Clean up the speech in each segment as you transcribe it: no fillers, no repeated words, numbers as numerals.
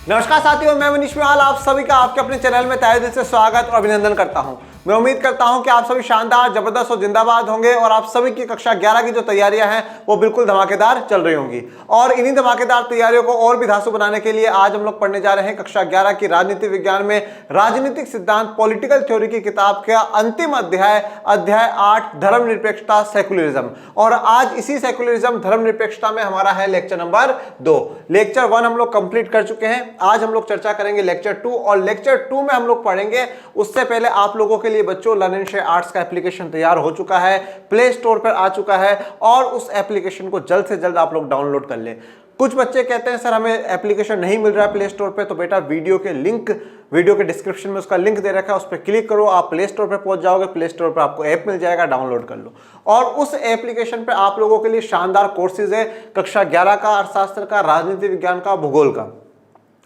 नमस्कार साथियों, मैं मनीष मिहाल आप सभी का आपके अपने चैनल में तहे दिल से स्वागत और अभिनंदन करता हूं। मैं उम्मीद करता हूं कि आप सभी शानदार, जबरदस्त और जिंदाबाद होंगे और आप सभी की कक्षा 11 की जो तैयारियां हैं वो बिल्कुल धमाकेदार चल रही होंगी। और इन्हीं धमाकेदार तैयारियों को और भी धांसू बनाने के लिए आज हम लोग पढ़ने जा रहे हैं कक्षा 11 की राजनीति विज्ञान में राजनीतिक सिद्धांत पॉलिटिकल थ्योरी की किताब का अंतिम अध्याय 8 धर्मनिरपेक्षता सेकुलरिज्म। और आज इसी सेकुलरिज्म धर्मनिरपेक्षता में हमारा है लेक्चर नंबर 2। लेक्चर 1 हम लोग कंप्लीट कर चुके हैं। आज हम लोग चर्चा करेंगे लेक्चर 2 और लेक्चर 2 में हम लोग पढ़ेंगे। उससे पहले आप लोगों के लिए बच्चों लर्न एंड शेयर आर्ट्स का एप्लीकेशन तैयार हो चुका है, प्ले स्टोर पर आ चुका है और उस एप्लीकेशन को जल्द से जल्द आप लोग डाउनलोड कर लें। कुछ बच्चे कहते हैं सर हमें एप्लीकेशन नहीं मिल रहा है प्ले स्टोर पे, तो बेटा वीडियो के डिस्क्रिप्शन में उसका लिंक दे रखा है, उस पर क्लिक करो, आप प्ले स्टोर पे पहुंच जाओगे। प्ले स्टोर पे आपको ऐप मिल जाएगा, डाउनलोड कर लो। और उस एप्लीकेशन पे आप लोगों के लिए शानदार कोर्सेज है कक्षा 11 का, अर्थशास्त्र का, राजनीति विज्ञान का, भूगोल का।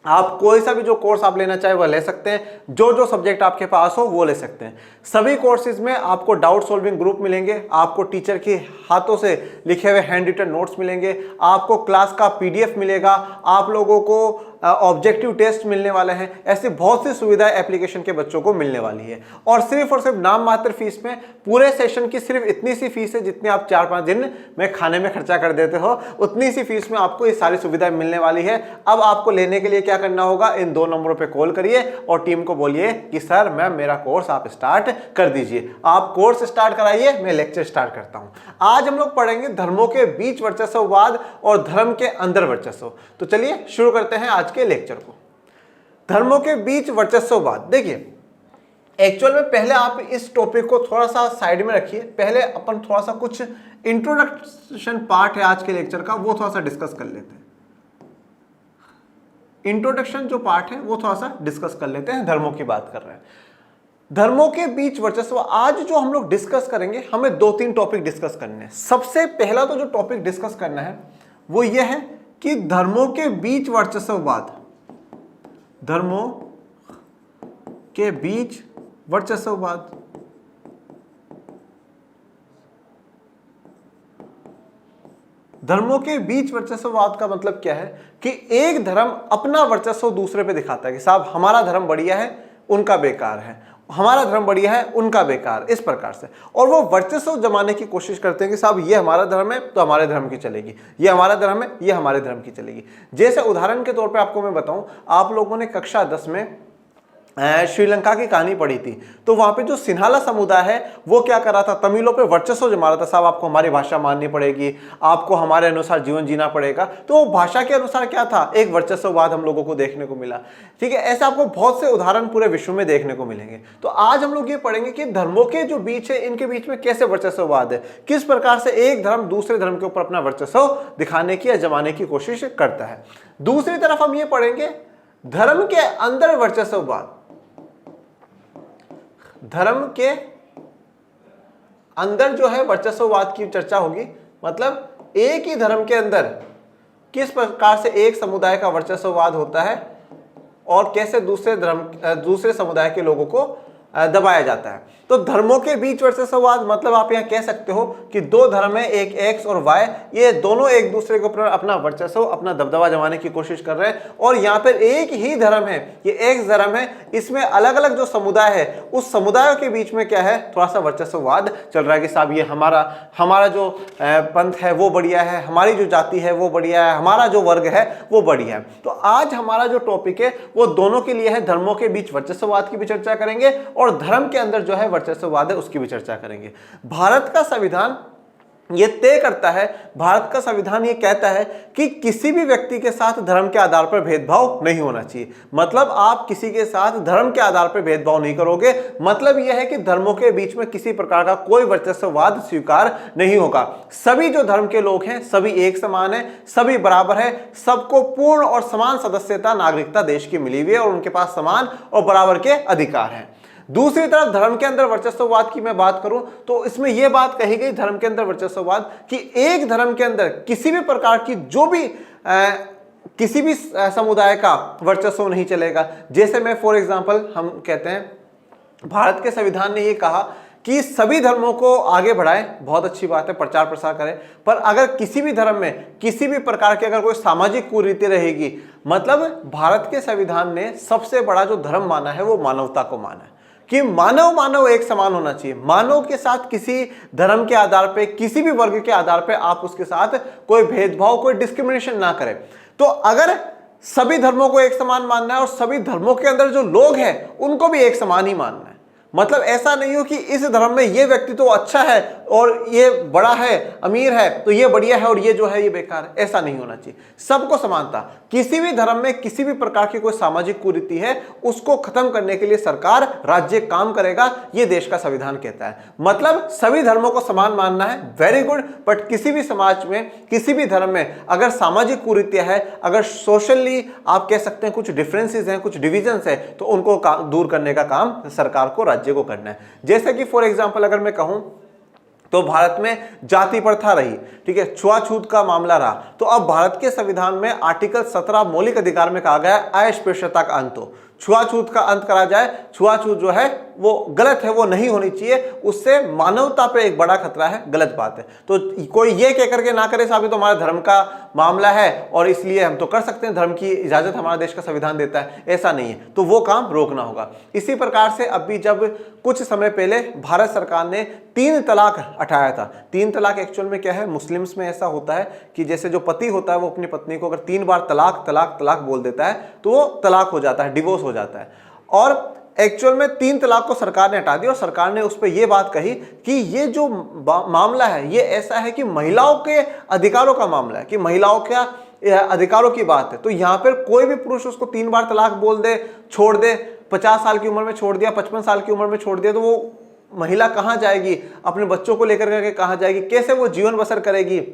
आप कोई सा भी जो कोर्स आप लेना चाहे वह ले सकते हैं, जो सब्जेक्ट आपके पास हो वो ले सकते हैं। सभी कोर्सेज में आपको डाउट सॉल्विंग ग्रुप मिलेंगे, आपको टीचर के हाथों से लिखे हुए हैंड रिटन नोट्स मिलेंगे, आपको क्लास का पीडीएफ मिलेगा, आप लोगों को ऑब्जेक्टिव टेस्ट मिलने वाले हैं। ऐसी बहुत सी सुविधाएं एप्लीकेशन के बच्चों को मिलने वाली है। और सिर्फ नाम मात्र फीस में पूरे सेशन की सिर्फ इतनी सी फीस है जितनी आप 4-5 दिन में खाने में खर्चा कर देते हो, उतनी सी फीस में आपको ये सारी सुविधाएं मिलने वाली है। अब आपको लेने के लिए क्या करना होगा, इन 2 नंबरों पे कॉल करिए और टीम को बोलिए कि सर मैम मेरा कोर्स आप स्टार्ट कर दीजिए। आप कोर्स स्टार्ट कराइए, मैं लेक्चर स्टार्ट करता हूं। आज हम लोग पढ़ेंगे धर्मों के बीच वर्चस्ववाद और धर्म के अंदर वर्चस्व। तो चलिए शुरू करते हैं आज के लेक्चर को। धर्मों के बीच वर्चस्ववाद। देखिए एक्चुअल में पहले आप इस टॉपिक को थोड़ा सा साइड में रखिए। पहले अपन थोड़ा सा कुछ इंट्रोडक्शन पार्ट है आज के लेक्चर का, वो थोड़ा सा डिस्कस कर लेते हैं। इंट्रोडक्शन जो पार्ट है वो थोड़ा सा डिस्कस कर लेते हैं। धर्मों की बात कर रहे हैं, धर्मों के बीच वर्चस्व। आज जो हम लोग डिस्कस करेंगे, हमें 2-3 टॉपिक डिस्कस करने हैं। सबसे पहला तो जो टॉपिक डिस्कस करना है वो ये है कि धर्मों के बीच वर्चस्ववाद, धर्मों के बीच वर्चस्ववाद। धर्मों के बीच वर्चस्ववाद का मतलब क्या है कि एक धर्म अपना वर्चस्व दूसरे पे दिखाता है कि साहब हमारा धर्म बढ़िया है, उनका बेकार है, हमारा धर्म बढ़िया है, उनका बेकार, इस प्रकार से। और वो वर्चस्व जमाने की कोशिश करते हैं कि साहब ये हमारा धर्म है तो हमारे धर्म की चलेगी, ये हमारा धर्म है ये हमारे धर्म की चलेगी। जैसे उदाहरण के तौर पे आपको मैं बताऊं, आप लोगों ने कक्षा 10 में श्रीलंका की कहानी पढ़ी थी, तो वहां पे जो सिन्हाला समुदाय है वो क्या कर रहा था, तमिलों पे वर्चस्व जमा रहा था। साहब आपको हमारी भाषा माननी पड़ेगी, आपको हमारे अनुसार जीवन जीना पड़ेगा। तो भाषा के अनुसार क्या था, एक वर्चस्ववाद हम लोगों को देखने को मिला। ठीक है, ऐसे आपको बहुत से उदाहरण पूरे विश्व में देखने को मिलेंगे। तो आज हम लोग ये पढ़ेंगे कि धर्मों के जो बीच है, इनके बीच में कैसे वर्चस्ववाद है, किस प्रकार से एक धर्म दूसरे धर्म के ऊपर अपना वर्चस्व दिखाने की या जमाने की कोशिश करता है। दूसरी तरफ हम ये पढ़ेंगे धर्म के अंदर वर्चस्ववाद। धर्म के अंदर जो है वर्चस्ववाद की चर्चा होगी, मतलब एक ही धर्म के अंदर किस प्रकार से एक समुदाय का वर्चस्ववाद होता है और कैसे दूसरे समुदाय के लोगों को दबाया जाता है। तो धर्मों के बीच वर्चस्ववाद मतलब आप यहां कह सकते हो कि 2 धर्म है, एक एक्स और वाई, ये दोनों एक दूसरे के ऊपर अपना वर्चस्व, अपना दबदबा जमाने की कोशिश कर रहे हैं। और यहाँ पर एक ही धर्म है, ये एक्स धर्म है, इसमें अलग अलग जो समुदाय है उस समुदायों के बीच में क्या है, थोड़ा सा वर्चस्ववाद चल रहा है कि साहब ये हमारा जो पंथ है वो बढ़िया है, हमारी जो जाति है वो बढ़िया है, हमारा जो वर्ग है वो बढ़िया है। तो आज हमारा जो टॉपिक है वो दोनों के लिए है, धर्मों के बीच वर्चस्ववाद की भी चर्चा करेंगे और धर्म के अंदर जो है वर्चस्ववाद है उसकी भी चर्चा करेंगे। भारत का संविधान ये तय करता है, भारत का संविधान ये कहता है कि किसी भी व्यक्ति के साथ धर्म के आधार पर भेदभाव नहीं होना चाहिए। मतलब आप किसी के साथ धर्म के आधार पर भेदभाव नहीं करोगे। मतलब यह है कि धर्मों के बीच में किसी प्रकार का कोई वर्चस्ववाद स्वीकार नहीं होगा। सभी जो धर्म के लोग हैं सभी एक समान है, सभी बराबर है, सबको पूर्ण और समान सदस्यता नागरिकता देश की मिली हुई है और उनके पास समान और बराबर के अधिकार हैं। दूसरी तरफ धर्म के अंदर वर्चस्ववाद की मैं बात करूं तो इसमें यह बात कही गई धर्म के अंदर वर्चस्ववाद कि एक धर्म के अंदर किसी भी प्रकार की जो भी किसी भी समुदाय का वर्चस्व नहीं चलेगा। जैसे मैं फॉर एग्जांपल हम कहते हैं भारत के संविधान ने यह कहा कि सभी धर्मों को आगे बढ़ाएं, बहुत अच्छी बात है, प्रचार प्रसार करें, पर अगर किसी भी धर्म में किसी भी प्रकार की अगर कोई सामाजिक कुरीति रहेगी, मतलब भारत के संविधान ने सबसे बड़ा जो धर्म माना है वो मानवता को माना है कि मानव मानव एक समान होना चाहिए। मानव के साथ किसी धर्म के आधार पे, किसी भी वर्ग के आधार पे आप उसके साथ कोई भेदभाव, कोई डिस्क्रिमिनेशन ना करें। तो अगर सभी धर्मों को एक समान मानना है और सभी धर्मों के अंदर जो लोग हैं उनको भी एक समान ही मानना है, मतलब ऐसा नहीं हो कि इस धर्म में ये व्यक्ति तो अच्छा है और ये बड़ा है, अमीर है, तो ये बढ़िया है और ये जो है ये बेकार है, ऐसा नहीं होना चाहिए। सबको समानता। किसी भी धर्म में किसी भी प्रकार की कोई सामाजिक कुरीति है उसको खत्म करने के लिए सरकार, राज्य काम करेगा, ये देश का संविधान कहता है। मतलब सभी धर्मों को समान मानना है, वेरी गुड, बट किसी भी समाज में, किसी भी धर्म में अगर सामाजिक कुरीतियां है, अगर सोशली आप कह सकते हैं कुछ डिफरेंसेस हैं, कुछ डिविजन्स है, तो उनको दूर करने का काम सरकार को, राज्य को करना है। जैसे कि फॉर एग्जांपल अगर मैं कहूं तो भारत में जाति प्रथा रही, ठीक है, छुआछूत का मामला रहा, तो अब भारत के संविधान में आर्टिकल 17 मौलिक अधिकार में कहा गया है अस्पृश्यता का अंत हो, छुआछूत का अंत करा जाए। छुआछूत जो है वो गलत है, वो नहीं होनी चाहिए, उससे मानवता पे एक बड़ा खतरा है, गलत बात है। तो कोई ये कह करके ना करे साहब ये तो हमारे धर्म का मामला है और इसलिए हम तो कर सकते हैं, धर्म की इजाजत हमारा देश का संविधान देता है, ऐसा नहीं है, तो वो काम रोकना होगा। इसी प्रकार से अभी जब कुछ समय पहले भारत सरकार ने 3 तलाक हटाया था। 3 तलाक एक्चुअल में क्या है, मुस्लिम्स में ऐसा होता है कि जैसे जो पति होता है वो अपनी पत्नी को अगर 3 बार तलाक तलाक तलाक बोल देता है तो वो तलाक हो जाता है, डिवोर्स हो जाता है। और एक्चुअल में 3 तलाक को सरकार ने हटा दिया और सरकार ने उस पर यह बात कही कि ये जो मामला है ये ऐसा है कि महिलाओं के अधिकारों का मामला है, कि महिलाओं के अधिकारों की बात है। तो यहां पर कोई भी पुरुष उसको 3 बार तलाक बोल दे, छोड़ दे, 50 साल की उम्र में छोड़ दिया, 55 साल की उम्र में छोड़ दिया, तो वो महिला कहां जाएगी, अपने बच्चों को लेकर के कहां जाएगी, कैसे वो जीवन बसर करेगी,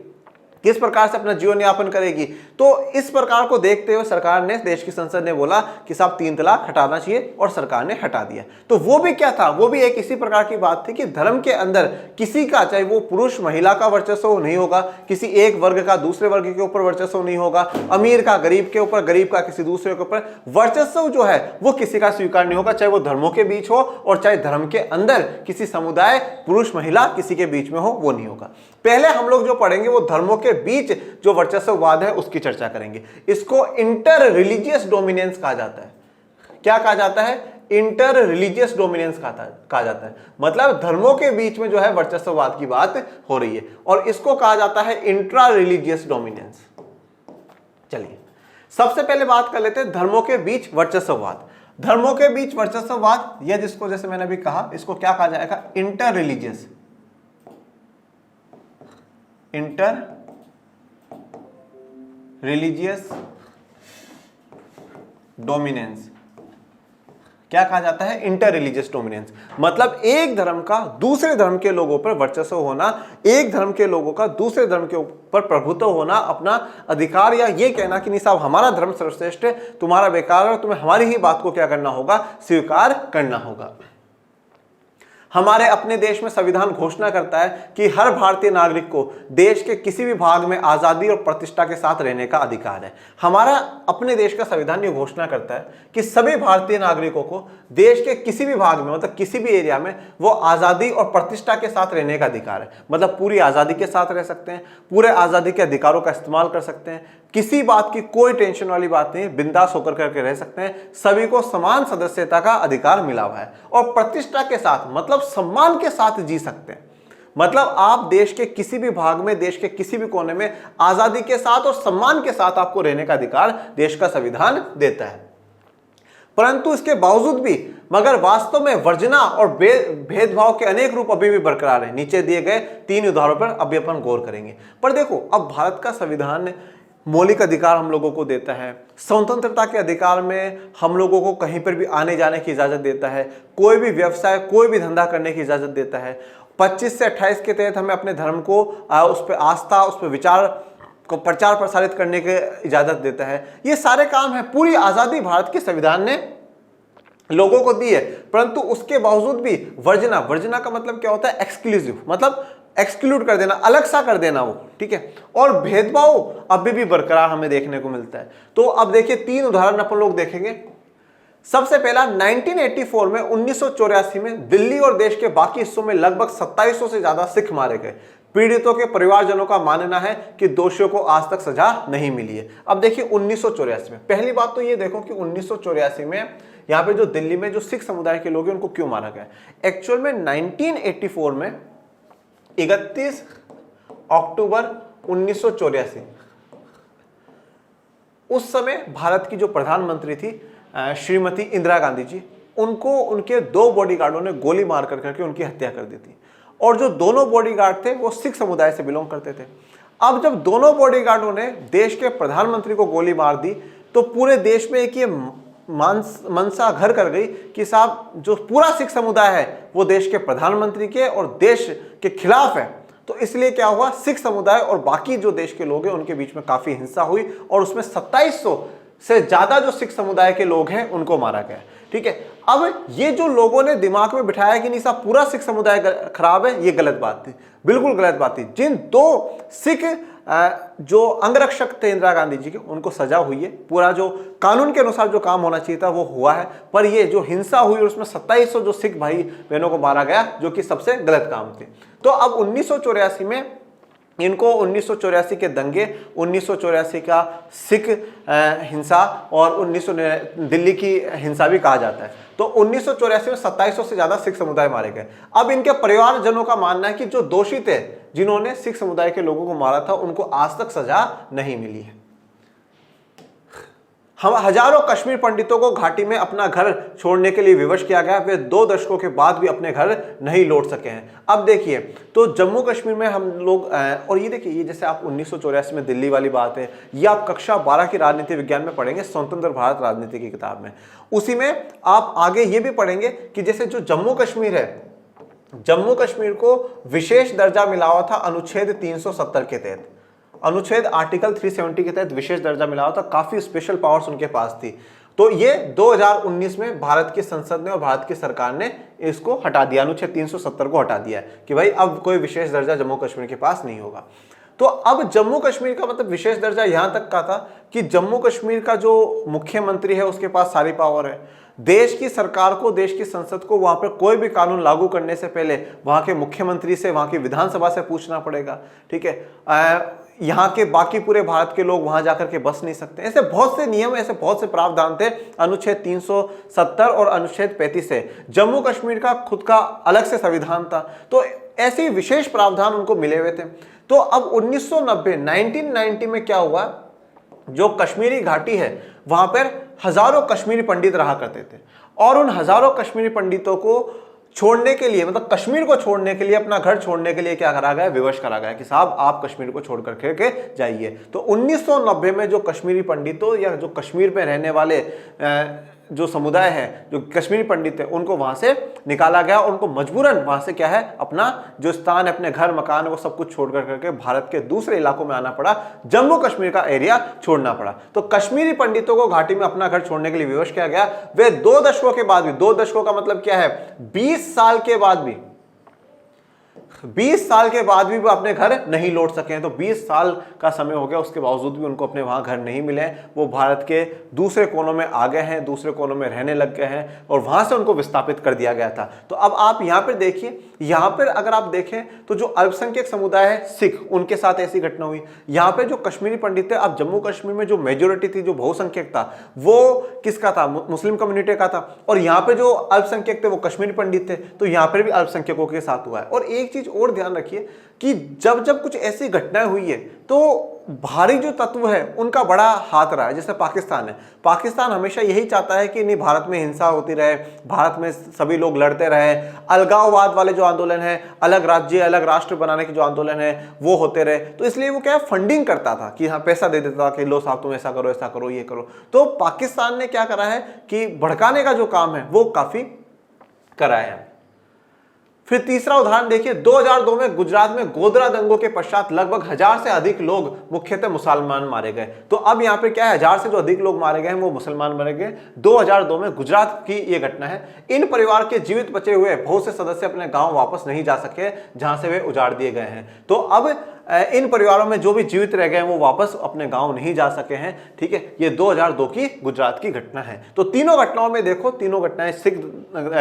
किस प्रकार से अपना जीवन यापन करेगी। तो इस प्रकार को देखते हुए सरकार ने, देश की संसद ने बोला कि साहब 3 तलाक हटाना चाहिए और सरकार ने हटा दिया। तो वो भी क्या था, वो भी एक इसी प्रकार की बात थी कि धर्म के अंदर किसी का, चाहे वो पुरुष महिला का वर्चस्व नहीं होगा, किसी एक वर्ग का दूसरे वर्ग के ऊपर वर्चस्व नहीं होगा, अमीर का गरीब के ऊपर, गरीब का किसी दूसरे के ऊपर वर्चस्व जो है वो किसी का स्वीकार नहीं होगा, चाहे वो धर्मों के बीच हो और चाहे धर्म के अंदर किसी समुदाय, पुरुष महिला किसी के बीच में हो, वो नहीं होगा। पहले हम लोग जो पढ़ेंगे वो धर्मों के बीच जो वर्चस्ववाद है उसकी चर्चा करेंगे। इसको इंटर रिलीजियस डोमिनेंस कहा जाता है। क्या कहा जाता है? इंटर रिलीजियस डोमिनेंस कहा जाता है। मतलब धर्मों के बीच में जो है वर्चस्ववाद की बात हो रही है और इसको कहा जाता है इंट्रा रिलीजियस डोमिनेंस। चलिए सबसे पहले बात कर लेते हैं धर्मों के बीच वर्चस्ववाद। धर्मों के बीच वर्चस्ववाद, यह जिसको जैसे मैंने अभी कहा, इसको क्या कहा जाएगा? Inter religious, inter religious dominance. क्या कहा जाता है? Inter religious dominance. मतलब एक धर्म का दूसरे धर्म के लोगों पर वर्चस्व होना, एक धर्म के लोगों का दूसरे धर्म के ऊपर प्रभुत्व होना, अपना अधिकार, या ये कहना कि नहीं साहब हमारा धर्म सर्वश्रेष्ठ है, तुम्हारा बेकार है, तुम्हें हमारी ही बात को क्या करना होगा? स्वीकार करना होगा। हमारे अपने देश में संविधान घोषणा करता है कि हर भारतीय नागरिक को देश के किसी भी भाग में आजादी और प्रतिष्ठा के साथ रहने का अधिकार है। हमारा अपने देश का संविधान ये घोषणा करता है कि सभी भारतीय नागरिकों को देश के किसी भी भाग में, मतलब किसी भी एरिया में, वो आजादी और प्रतिष्ठा के साथ रहने का अधिकार है। मतलब पूरी आजादी के साथ रह सकते हैं, पूरे आजादी के अधिकारों का इस्तेमाल कर सकते हैं, किसी बात की कोई टेंशन वाली बात नहीं, बिंदास होकर करके रह सकते हैं, सभी को समान सदस्यता का अधिकार मिला हुआ है और प्रतिष्ठा के साथ मतलब सम्मान के साथ जी सकते हैं। मतलब आप देश के किसी भी भाग में, देश के किसी भी कोने में आजादी के साथ और सम्मान के साथ आपको रहने का अधिकार देश का संविधान देता है। परंतु इसके बावजूद भी मगर वास्तव में वर्जना और भेदभाव के अनेक रूप अभी भी बरकरार है। नीचे दिए गए 3 उदाहरणों पर अभी अपन गौर करेंगे। पर देखो, अब भारत का संविधान मौलिक अधिकार हम लोगों को देता है, स्वतंत्रता के अधिकार में हम लोगों को कहीं पर भी आने जाने की इजाजत देता है, कोई भी व्यवसाय, कोई भी धंधा करने की इजाजत देता है। 25 से 28 के तहत हमें अपने धर्म को उस पर आस्था, उस पर विचार को प्रचार प्रसारित करने की इजाजत देता है। ये सारे काम है, पूरी आजादी भारत के संविधान ने लोगों को दी है। परंतु उसके बावजूद भी वर्जना का मतलब क्या होता है? एक्सक्लूसिव, मतलब एक्सक्लूड कर देना, अलग सा कर देना वो, ठीक है। और भेदभाव अभी भी बरकरार हमें देखने को मिलता है। तो अब देखिए 3 उदाहरण अपन लोग देखेंगे। सबसे पहला 1984 में 1984 में दिल्ली और देश के बाकी हिस्सों में लगभग 2700 से ज्यादा सिख मारे गए। पीड़ितों के परिवारजनों का मानना है कि दोषियों को आज तक सजा नहीं मिली है। अब देखिए 1984 में, पहली बात तो ये देखो कि 1984 में यहाँ पे जो दिल्ली में जो सिख समुदाय के लोग हैं उनको क्यों मारा गया। एक्चुअल में 1984 में 31 अक्टूबर 1984 उस समय भारत की जो प्रधानमंत्री थी श्रीमती इंदिरा गांधी जी, उनको उनके 2 बॉडीगार्डों ने गोली मार करके उनकी हत्या कर दी थी। और जो दोनों बॉडीगार्ड थे वो सिख समुदाय से बिलोंग करते थे। अब जब दोनों बॉडीगार्डों ने देश के प्रधानमंत्री को गोली मार दी तो पूरे देश में एक ये मनसा घर कर गई कि साहब जो पूरा सिख समुदाय है वो देश के प्रधानमंत्री के और देश के खिलाफ है। तो इसलिए क्या हुआ, सिख समुदाय और बाकी जो देश के लोग हैं उनके बीच में काफी हिंसा हुई और उसमें 2700 से ज्यादा जो सिख समुदाय के लोग हैं उनको मारा गया। ठीक है, अब ये जो लोगों ने दिमाग में बिठाया कि नहीं साहब पूरा सिख समुदाय खराब है, ये गलत बात थी, बिल्कुल गलत बात थी। जिन 2 सिख जो अंगरक्षक थे इंदिरा गांधी जी के, उनको सजा हुई है, पूरा जो कानून के अनुसार जो काम होना चाहिए था वो हुआ है। पर ये जो हिंसा हुई और उसमें 2700 जो सिख भाई बहनों को मारा गया, जो कि सबसे गलत काम थे। तो अब 1984 में इनको 1984 के दंगे, 1984 का सिख हिंसा और 19 दिल्ली की हिंसा भी कहा जाता है। तो 1984 में 2700 से ज्यादा सिख समुदाय मारे गए। अब इनके परिवारजनों का मानना है कि जो दोषी थे जिन्होंने सिख समुदाय के लोगों को मारा था उनको आज तक सजा नहीं मिली है। हम हजारों कश्मीर पंडितों को घाटी में अपना घर छोड़ने के लिए विवश किया गया, वे 2 दशकों के बाद भी अपने घर नहीं लौट सके हैं। अब देखिए तो जम्मू कश्मीर में हम लोग और ये देखिए, ये जैसे आप 1984 में दिल्ली वाली बात है, ये आप कक्षा 12 की राजनीति विज्ञान में पढ़ेंगे, स्वतंत्र भारत राजनीति की किताब में। उसी में आप आगे ये भी पढ़ेंगे कि जैसे जो जम्मू कश्मीर है, जम्मू कश्मीर को विशेष दर्जा मिला हुआ था अनुच्छेद 370 के तहत, अनुच्छेद आर्टिकल 370 के तहत विशेष दर्जा मिला हुआ था, काफी स्पेशल पावर्स उनके पास थी। तो ये 2019 में भारत की संसद ने और भारत की सरकार ने इसको हटा दिया, अनुच्छेद 370 को हटा दिया है कि भाई अब कोई विशेष दर्जा जम्मू कश्मीर के पास नहीं होगा। तो अब जम्मू कश्मीर का मतलब विशेष दर्जा यहां तक का था कि जम्मू कश्मीर का जो मुख्यमंत्री है उसके पास सारी पावर है। देश की सरकार को, देश की संसद को वहां पर कोई भी कानून लागू करने से पहले वहां के मुख्यमंत्री से, वहां की विधानसभा से पूछना पड़ेगा। ठीक है, यहाँ के बाकी पूरे भारत के लोग वहां जाकर के बस नहीं सकते। ऐसे बहुत से नियम, ऐसे बहुत से प्रावधान थे अनुच्छेद 370 और अनुच्छेद 35 से। जम्मू कश्मीर का खुद का अलग से संविधान था, तो ऐसे विशेष प्रावधान उनको मिले हुए थे। तो अब 1990 में क्या हुआ, जो कश्मीरी घाटी है वहां पर हजारों कश्मीरी पंडित रहा करते थे और उन हजारों कश्मीरी पंडितों को छोड़ने के लिए, मतलब कश्मीर को छोड़ने के लिए, अपना घर छोड़ने के लिए क्या करा गया, विवश करा गया कि साहब आप कश्मीर को छोड़ करके जाइए। तो 1990 में जो कश्मीरी पंडितों या जो कश्मीर में रहने वाले जो समुदाय है, जो कश्मीरी पंडित है, उनको वहां से निकाला गया और उनको मजबूरन वहां से क्या है, अपना जो स्थान है, अपने घर मकान, वो सब कुछ छोड़ करके भारत के दूसरे इलाकों में आना पड़ा, जम्मू कश्मीर का एरिया छोड़ना पड़ा। तो कश्मीरी पंडितों को घाटी में अपना घर छोड़ने के लिए विवश किया गया। वे 2 दशकों के बाद भी, 2 दशकों का मतलब क्या है, 20 साल के बाद भी, 20 साल के बाद भी वो अपने घर नहीं लौट सके हैं। तो 20 साल का समय हो गया, उसके बावजूद भी उनको अपने वहां घर नहीं मिले। वो भारत के दूसरे कोनों में आ गए हैं, दूसरे कोनों में रहने लग गए हैं और वहां से उनको विस्थापित कर दिया गया था। तो अब आप यहां पर देखिए, यहां पर अगर आप देखें तो जो अल्पसंख्यक समुदाय है सिख, उनके साथ ऐसी घटना हुई। यहां पे जो कश्मीरी पंडित थे, अब जम्मू कश्मीर में जो मेजोरिटी थी, जो बहुसंख्यक था, वो किसका था, मुस्लिम कम्युनिटी का था। और यहां पे जो अल्पसंख्यक थे वो कश्मीरी पंडित थे। तो यहां पर भी अल्पसंख्यकों के साथ हुआ है। और एक चीज और ध्यान रखिए कि जब जब कुछ ऐसी घटनाएं हुई है तो भारी जो तत्व है उनका बड़ा हाथ रहा है। जैसे पाकिस्तान है, पाकिस्तान हमेशा यही चाहता है कि नहीं भारत में हिंसा होती रहे, भारत में सभी लोग लड़ते रहे, अलगाववाद वाले जो आंदोलन है, अलग राज्य अलग राष्ट्र बनाने के जो आंदोलन है वो होते रहे। तो इसलिए वो क्या फंडिंग करता था कि हाँ पैसा दे देता था कि लो साहब तुम ऐसा करो ये करो। तो पाकिस्तान ने क्या करा है कि भड़काने का जो काम है वो काफी कराया है। फिर तीसरा उदाहरण देखिए, 2002 में गुजरात में गोधरा दंगों के पश्चात लगभग 1000 से अधिक लोग, मुख्यतः मुसलमान, मारे गए। तो अब यहाँ पे क्या है, 1000 से जो अधिक लोग मारे गए हैं वो मुसलमान मारे गए। 2002 में गुजरात की ये घटना है। इन परिवार के जीवित बचे हुए बहुत से सदस्य अपने गांव वापस नहीं जा सके, जहां से वे उजाड़ दिए गए हैं। तो अब इन परिवारों में जो भी जीवित रह गए हैं वो वापस अपने गांव नहीं जा सके हैं। ठीक है, ये 2002 की गुजरात की घटना है। तो तीनों घटनाओं में देखो, तीनों घटनाएं सिख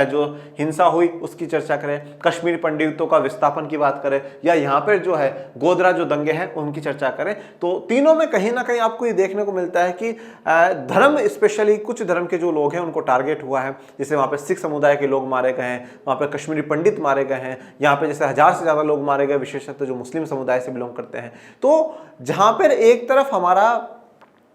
जो हिंसा हुई उसकी चर्चा करें, कश्मीरी पंडितों का विस्थापन की बात करें, या यहाँ पर जो है गोधरा जो दंगे हैं उनकी चर्चा करें, तो तीनों में कहीं ना कहीं आपको ये देखने को मिलता है कि धर्म, स्पेशली कुछ धर्म के जो लोग हैं उनको टारगेट हुआ है। जैसे वहाँ पे सिख समुदाय के लोग मारे गए हैं, वहाँ पे कश्मीरी पंडित मारे गए हैं, यहाँ पे जैसे 1000 से ज़्यादा लोग मारे गए, विशेषतः जो मुस्लिम समुदाय से बिलोंग करते हैं। तो जहाँ पर एक तरफ हमारा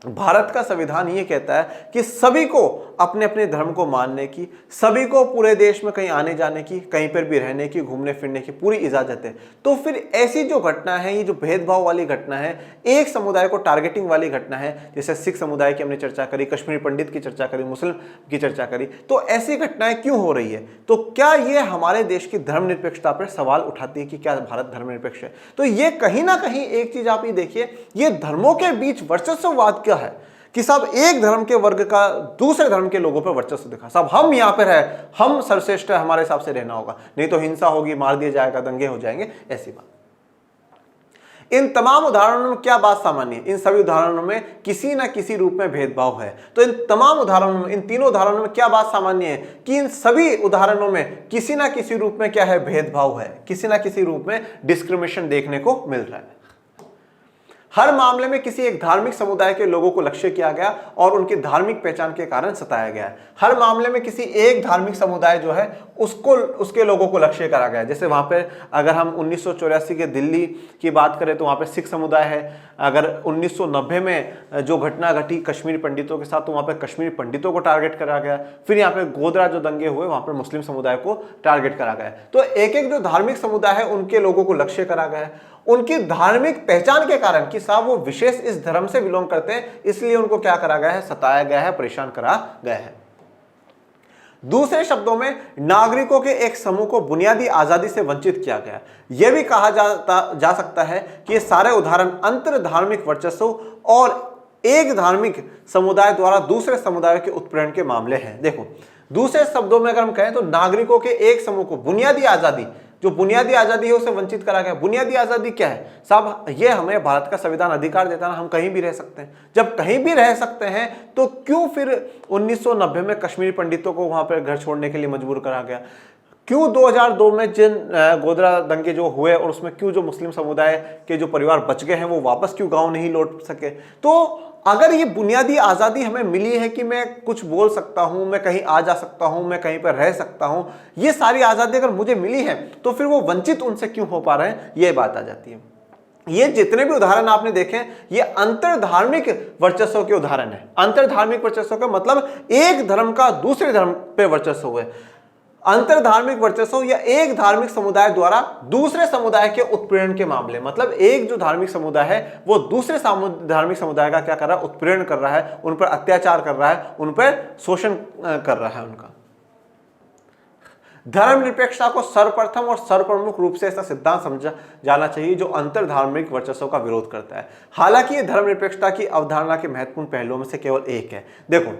भारत का संविधान ये कहता है कि सभी को अपने अपने धर्म को मानने की, सभी को पूरे देश में कहीं आने जाने की, कहीं पर भी रहने की, घूमने फिरने की पूरी इजाजत है, तो फिर ऐसी जो घटना है, ये जो भेदभाव वाली घटना है, एक समुदाय को टारगेटिंग वाली घटना है, जैसे सिख समुदाय की हमने चर्चा करी, कश्मीरी पंडित की चर्चा करी, मुस्लिम की चर्चा करी, तो ऐसी घटनाएं क्यों हो रही है? तो क्या ये हमारे देश की धर्मनिरपेक्षता पर सवाल उठाती है कि क्या भारत धर्मनिरपेक्ष है? तो ये कहीं ना कहीं एक चीज आप ये देखिए, ये धर्मों के बीच वर्चस्ववाद क्या है कि सब एक धर्म के वर्ग का दूसरे धर्म के लोगों पर वर्चस्व दिखा, सब हम यहां पर है, हम सर्वश्रेष्ठ है, हमारे हिसाब से रहना होगा, नहीं तो हिंसा होगी, मार दिया जाएगा, दंगे हो जाएंगे, ऐसी बात। इन तमाम उदाहरणों में क्या बात सामान्य है? इन सभी उदाहरणों में किसी ना किसी रूप में भेदभाव है। तो इन तमाम उदाहरणों में, इन तीनों उदाहरणों में क्या बात सामान्य है कि इन सभी उदाहरणों में किसी ना किसी रूप में क्या है? भेदभाव है, किसी ना किसी रूप में डिस्क्रिमिनेशन देखने को मिल रहा है। हर मामले में किसी एक धार्मिक समुदाय के लोगों को लक्ष्य किया गया और उनकी धार्मिक पहचान के कारण सताया गया। हर मामले में किसी एक धार्मिक समुदाय जो है उसको, उसके लोगों को लक्ष्य करा गया। जैसे वहां पे अगर हम 1984 के दिल्ली की बात करें तो वहां पे सिख समुदाय है। अगर 1990 में जो घटना घटी कश्मीरी पंडितों के साथ, तो वहां पे कश्मीरी पंडितों को टारगेट करा गया। फिर यहाँ पे गोधरा जो दंगे हुए, वहां पर मुस्लिम समुदाय को टारगेट करा गया। तो एक एक जो धार्मिक समुदाय है उनके लोगों को लक्ष्य करा गया, उनकी धार्मिक पहचान के कारण कि साहब वो विशेष इस धर्म से बिलोंग करते हैं, इसलिए उनको क्या करा गया है? सताया गया है, परेशान करा गया है। दूसरे शब्दों में, नागरिकों के एक समूह को बुनियादी आजादी से वंचित किया गया। यह भी कहा जा सकता है कि ये सारे उदाहरण अंतर धार्मिक वर्चस्व और एक धार्मिक समुदाय द्वारा दूसरे समुदाय के उत्पीड़न के मामले हैं। देखो, दूसरे शब्दों में अगर हम कहें तो नागरिकों के एक समूह को बुनियादी आजादी, जो बुनियादी आजादी है उसे वंचित करा गया। बुनियादी आजादी क्या है साहब? ये हमें भारत का संविधान अधिकार देता है, हम कहीं भी रह सकते हैं। जब कहीं भी रह सकते हैं तो क्यों फिर 1990 में कश्मीरी पंडितों को वहां पर घर छोड़ने के लिए मजबूर करा गया? क्यों 2002 में जिन गोधरा दंगे जो हुए और उसमें क्यों जो मुस्लिम समुदाय के जो परिवार बच गए हैं वो वापस क्यों गांव नहीं लौट सके? तो अगर ये बुनियादी आजादी हमें मिली है कि मैं कुछ बोल सकता हूं, मैं कहीं आ जा सकता हूं, मैं कहीं पर रह सकता हूं, ये सारी आजादी अगर मुझे मिली है तो फिर वो वंचित उनसे क्यों हो पा रहे हैं? ये बात आ जाती है। ये जितने भी उदाहरण आपने देखे, ये अंतर धार्मिक वर्चस्व के उदाहरण है। अंतर धार्मिक वर्चस्व का मतलब एक धर्म का दूसरे धर्म पे वर्चस्व है। अंतर धार्मिक वर्चस्व या एक धार्मिक समुदाय द्वारा दूसरे समुदाय के उत्पीड़न के मामले, मतलब एक जो धार्मिक समुदाय है वो दूसरे धार्मिक समुदाय का क्या कर रहा है? उत्पीड़न कर रहा है, उन पर अत्याचार कर रहा है, उन पर शोषण कर रहा है उनका। धर्मनिरपेक्षता को सर्वप्रथम और सर्वप्रमुख रूप से ऐसा सिद्धांत समझा जाना चाहिए जो अंतर धार्मिक वर्चस्व का विरोध करता है। हालांकि ये धर्मनिरपेक्षता की अवधारणा के महत्वपूर्ण पहलुओं में से केवल एक है। देखो,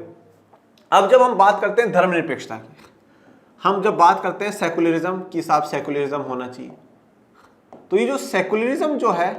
अब जब हम बात करते हैं धर्मनिरपेक्षता की, हम जब बात करते हैं सेकुलरिज्म की, साहब सेकुलरिज्म होना चाहिए, तो ये जो सेकुलरिज्म जो है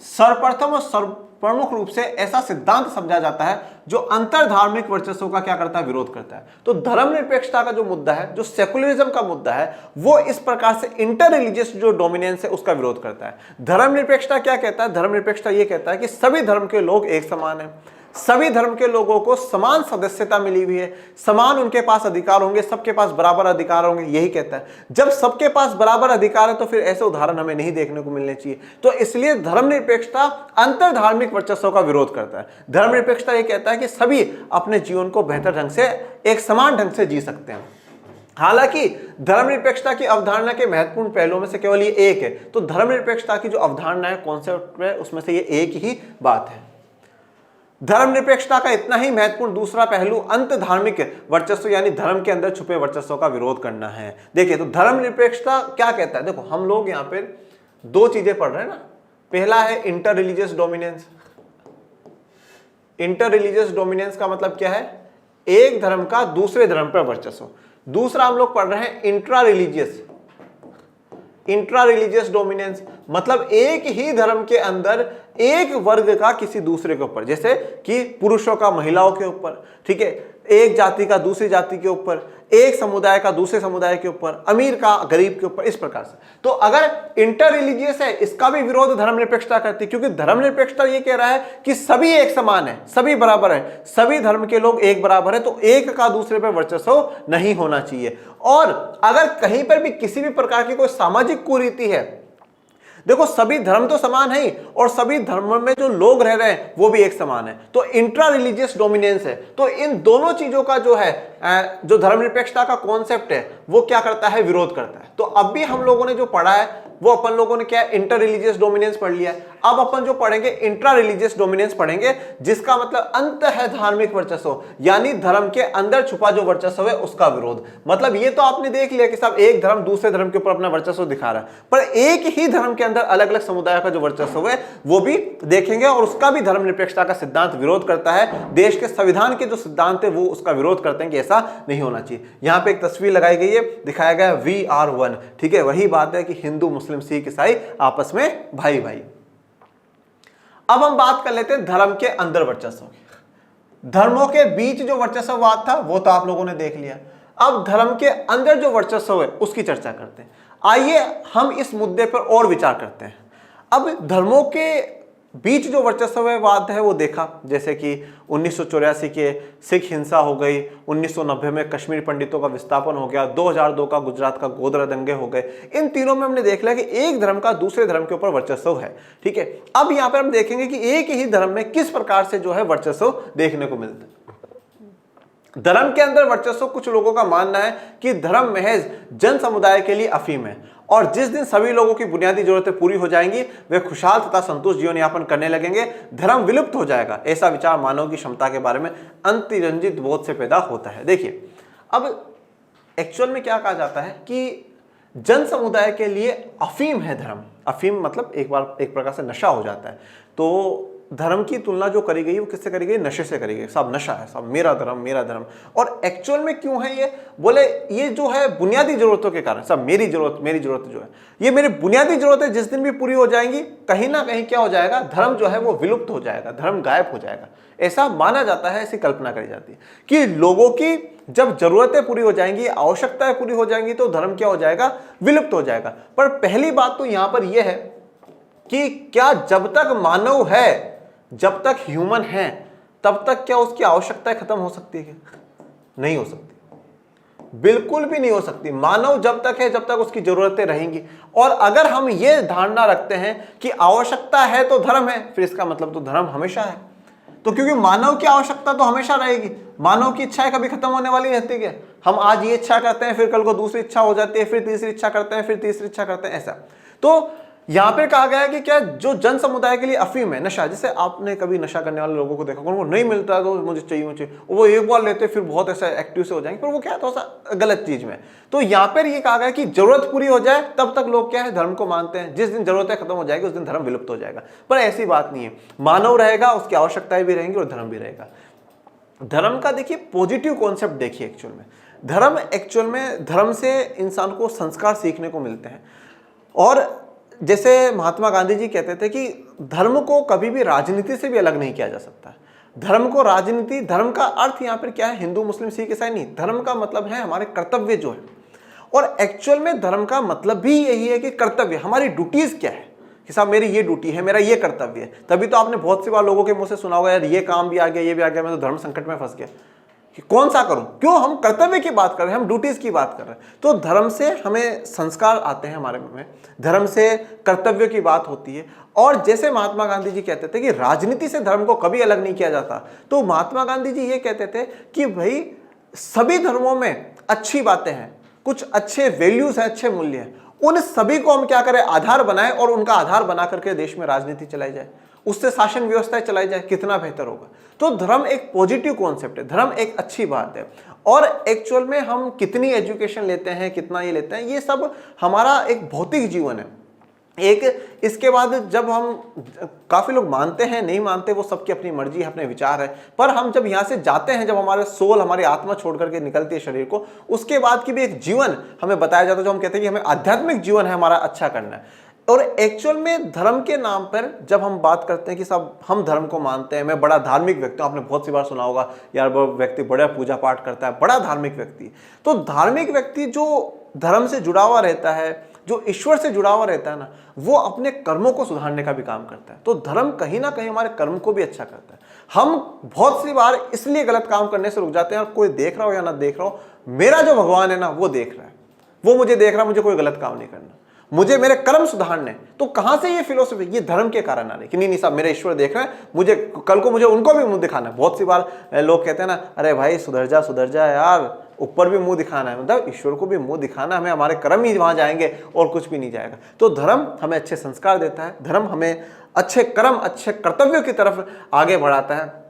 सर्वप्रथम और सर्वप्रमुख रूप से ऐसा सिद्धांत समझा जाता है जो अंतर धार्मिक वर्चस्व का क्या करता है? विरोध करता है। तो धर्मनिरपेक्षता का जो मुद्दा है, जो सेकुलरिज्म का मुद्दा है, वो इस प्रकार से इंटर रिलीजियस जो डोमिनेंस है उसका विरोध करता है। धर्मनिरपेक्षता क्या कहता है? धर्मनिरपेक्षता ये कहता है कि सभी धर्म के लोग एक समान हैं, सभी धर्म के लोगों को समान सदस्यता मिली हुई है, समान उनके पास अधिकार होंगे, सबके पास बराबर अधिकार होंगे, यही कहता है। जब सबके पास बराबर अधिकार है तो फिर ऐसे उदाहरण हमें नहीं देखने को मिलने चाहिए। तो इसलिए धर्मनिरपेक्षता अंतर धार्मिक वर्चस्व का विरोध करता है। धर्मनिरपेक्षता ये कहता है कि सभी अपने जीवन को बेहतर ढंग से, एक समान ढंग से जी सकते हैं। हालांकि धर्मनिरपेक्षता की अवधारणा के महत्वपूर्ण पहलुओं में से केवल ये एक है। तो धर्मनिरपेक्षता की जो अवधारणा है, कॉन्सेप्ट है, उसमें से ये एक ही बात है। धर्मनिरपेक्षता का इतना ही महत्वपूर्ण दूसरा पहलू अंत धार्मिक वर्चस्व यानी धर्म के अंदर छुपे वर्चस्व का विरोध करना है। देखिए, तो धर्मनिरपेक्षता क्या कहता है? देखो, हम लोग यहाँ पे दो चीजें पढ़ रहे हैं ना। पहला है inter religious dominance. Inter religious dominance का मतलब क्या है? एक धर्म का दूसरे धर्म पर वर्चस्व। दूसरा हम लोग पढ़ रहे हैं intra religious. Intra religious dominance मतलब एक ही धर्म के अंदर एक वर्ग का किसी दूसरे के ऊपर, जैसे कि पुरुषों का महिलाओं के ऊपर, ठीक है, एक जाति का दूसरी जाति के ऊपर, एक समुदाय का दूसरे समुदाय के ऊपर, अमीर का गरीब के ऊपर, इस प्रकार से। तो अगर इंटर रिलीजियस है, इसका भी विरोध धर्मनिरपेक्षता करती है, क्योंकि धर्मनिरपेक्षता ये कह रहा है कि सभी एक समान है, सभी बराबर है, सभी धर्म के लोग एक बराबर है, तो एक का दूसरे पर वर्चस्व नहीं होना चाहिए। और अगर कहीं पर भी किसी भी प्रकार की कोई सामाजिक कुरीति है, देखो सभी धर्म तो समान है और सभी धर्मों में जो लोग रह रहे हैं वो भी एक समान है, तो इंट्रा रिलीजियस डोमिनेंस है। तो इन दोनों चीजों का जो है जो धर्मनिरपेक्षता का कॉन्सेप्ट है वो क्या करता है, विरोध करता है। तो अब भी हम लोगों ने जो पढ़ा है वो अपन लोगों ने क्या इंटर रिलीजियस डोमिनेंस पढ़ लिया है। अब अपन जो पढ़ेंगे इंट्रा रिलीजियस डोमिनेंस पढ़ेंगे, जिसका मतलब अंत है धार्मिक वर्चस्व, यानी धर्म के अंदर छुपा जो वर्चस्व है उसका विरोध। मतलब ये तो आपने देख लिया कि सब एक धर्म दूसरे धर्म के ऊपर अपना वर्चस्व दिखा रहा है, पर एक ही धर्म के अंदर अलग अलग समुदाय का जो वर्चस्व है वो भी देखेंगे और उसका भी धर्मनिरपेक्षता का सिद्धांत विरोध करता है। देश के संविधान के जो सिद्धांत है वो उसका विरोध करते हैं कि ऐसा नहीं होना चाहिए। यहां पे एक तस्वीर लगाई गई है, दिखाया गया वी आर वन, ठीक है, वही बात है कि हिंदू मुस्लिम सिख ईसाई आपस में भाई भाई। अब हम बात कर लेते हैं धर्म के अंदर वर्चस्व की। धर्मों के बीच जो वर्चस्ववाद था वो तो आप लोगों ने देख लिया। अब धर्म के अंदर जो वर्चस्व है उसकी चर्चा करते हैं। आइए हम इस मुद्दे पर और विचार करते हैं। अब धर्मों के बीच जो वर्चस्ववाद है वो देखा, जैसे कि 1984 के सिख हिंसा हो गई, 1990 में कश्मीर पंडितों का विस्थापन हो गया, 2002 का गुजरात का गोधरा दंगे हो गए। इन तीनों में हमने देख लिया कि एक धर्म का दूसरे धर्म के ऊपर वर्चस्व है, ठीक है। अब यहाँ पर हम देखेंगे कि एक ही धर्म में किस प्रकार से जो है वर्चस्व देखने को मिलता है। धर्म के अंदर वर्चस्व, कुछ लोगों का मानना है कि धर्म महज जन समुदाय के लिए अफीम है और जिस दिन सभी लोगों की बुनियादी जरूरतें पूरी हो जाएंगी वे खुशहाल तथा संतुष्ट जीवन यापन करने लगेंगे, धर्म विलुप्त हो जाएगा। ऐसा विचार मानव की क्षमता के बारे में अतिरंजित बोध से पैदा होता है। देखिए अब एक्चुअल में क्या कहा जाता है कि जन समुदाय के लिए अफीम है धर्म। अफीम मतलब एक प्रकार से नशा हो जाता है। तो धर्म की तुलना जो करी गई वो किससे करी गई, नशे से करी गई। सब नशा है, सब मेरा धर्म मेरा धर्म। और एक्चुअल में क्यों है ये, बोले ये जो है बुनियादी जरूरतों के कारण, सब मेरी जरूरत जो है, ये मेरी बुनियादी जरूरतें जिस दिन भी पूरी हो जाएंगी कहीं ना कहीं क्या हो जाएगा, धर्म जो है वो विलुप्त हो जाएगा, धर्म गायब हो जाएगा। ऐसा माना जाता है, ऐसी कल्पना करी जाती है कि लोगों की जब जरूरतें पूरी हो जाएंगी, आवश्यकताएं पूरी हो जाएंगी तो धर्म क्या हो जाएगा, विलुप्त हो जाएगा। पर पहली बात तो यहां पर यह है कि क्या जब तक मानव है, जब तक ह्यूमन है, तब तक क्या उसकी आवश्यकताएं खत्म हो सकती है? नहीं हो सकती, बिल्कुल भी नहीं हो सकती। मानव जब तक है जब तक उसकी जरूरतें रहेंगी। और अगर हम ये धारणा रखते हैं कि आवश्यकता है तो धर्म है, फिर इसका मतलब तो धर्म हमेशा है। तो क्योंकि मानव की आवश्यकता तो हमेशा रहेगी, मानव की इच्छाएं कभी खत्म होने वाली रहती है। हम आज ये इच्छा करते हैं, फिर कल को दूसरी इच्छा हो जाती है, फिर तीसरी इच्छा करते हैं, फिर तीसरी इच्छा करते हैं, ऐसा। तो यहां पे कहा गया है कि क्या जो जन समुदाय के लिए अफीम है, नशा, जैसे आपने कभी नशा करने वाले लोगों को देखा, उनको नहीं मिलता तो मुझे चाहिए, वो एक बार लेते फिर बहुत ऐसा एक्टिव से हो जाएंगे, पर वो क्या थोड़ा सा गलत चीज में। तो यहां पर ये कहा गया कि जरूरत पूरी हो जाए तब तक लोग क्या है, धर्म को मानते हैं। जिस दिन जरूरतें खत्म हो जाएगी उस दिन धर्म विलुप्त हो जाएगा। पर ऐसी बात नहीं है, मानव रहेगा, उसकी आवश्यकताएं भी रहेंगी और धर्म भी रहेगा। धर्म का देखिए पॉजिटिव कॉन्सेप्ट देखिए। एक्चुअल में धर्म से इंसान को संस्कार सीखने को मिलते हैं। और जैसे महात्मा गांधी जी कहते थे कि धर्म को कभी भी राजनीति से भी अलग नहीं किया जा सकता। धर्म को राजनीति, धर्म का अर्थ यहाँ पर क्या है, हिंदू मुस्लिम सिख ईसाई नहीं, धर्म का मतलब है हमारे कर्तव्य जो है। और एक्चुअल में धर्म का मतलब भी यही है कि कर्तव्य, हमारी ड्यूटीज क्या है, कि साहब मेरी ये ड्यूटी है, मेरा ये कर्तव्य है। तभी तो आपने बहुत सी बार लोगों के मुंह से सुना होगा, यार ये काम भी आ गया, ये भी आ गया, मैं तो धर्म संकट में फंस गया, कि कौन सा करूं। क्यों, हम कर्तव्य की बात कर रहे हैं, हम ड्यूटीज की बात कर रहे हैं। तो धर्म से हमें संस्कार आते हैं हमारे में, धर्म से कर्तव्य की बात होती है। और जैसे महात्मा गांधी जी कहते थे कि राजनीति से धर्म को कभी अलग नहीं किया जाता, तो महात्मा गांधी जी ये कहते थे कि भाई सभी धर्मों में अच्छी बातें हैं, कुछ अच्छे वैल्यूज हैं, अच्छे मूल्य हैं, उन सभी को हम क्या करें, आधार बनाएं और उनका आधार बना करके देश में राजनीति चलाई जाए, उससे शासन व्यवस्था चलाई जाए, कितना बेहतर होगा। तो धर्म एक पॉजिटिव कॉन्सेप्ट है, धर्म एक अच्छी बात है। और एक्चुअल में हम कितनी एजुकेशन लेते हैं, कितना ये लेते हैं, ये सब हमारा एक भौतिक जीवन है। एक इसके बाद जब हम, काफी लोग मानते हैं नहीं मानते, वो सबकी अपनी मर्जी है, अपने विचार है, पर हम जब यहाँ से जाते हैं, जब हमारे सोल, हमारी आत्मा छोड़ करके निकलती है शरीर को, उसके बाद की भी एक जीवन हमें बताया जाता है, जो हम कहते हैं कि हमें आध्यात्मिक जीवन है हमारा अच्छा करना है। और एक्चुअल में धर्म के नाम पर जब हम बात करते हैं कि साहब हम धर्म को मानते हैं, मैं बड़ा धार्मिक व्यक्ति हूं, आपने बहुत सी बार सुना होगा यार वो व्यक्ति बड़ा पूजा पाठ करता है, बड़ा धार्मिक व्यक्ति। तो धार्मिक व्यक्ति जो धर्म से जुड़ा हुआ रहता है, जो ईश्वर से जुड़ा हुआ रहता है ना, वो अपने कर्मों को सुधारने का भी काम करता है। तो धर्म कहीं ना कहीं हमारे कर्म को भी अच्छा करता है। हम बहुत सी बार इसलिए गलत काम करने से रुक जाते हैं, और कोई देख रहा हो या ना देख रहा हो, मेरा जो भगवान है ना वो देख रहा है, वो मुझे देख रहा है, मुझे कोई गलत काम नहीं करना, मुझे मेरे कर्म सुधारने। तो कहां से ये फिलोसफी, ये धर्म के कारण आ रही कि नहीं साहब मेरे ईश्वर देख रहे हैं, मुझे कल को मुझे उनको भी मुंह दिखाना है। बहुत सी बार लोग कहते हैं ना, अरे भाई सुधर जा यार, ऊपर भी मुंह दिखाना है, मतलब ईश्वर को भी मुंह दिखाना, हमें हमारे कर्म ही वहां जाएंगे और कुछ भी नहीं जाएगा। तो धर्म हमें अच्छे संस्कार देता है, धर्म हमें अच्छे कर्म, अच्छे कर्तव्यों की तरफ आगे बढ़ाता है,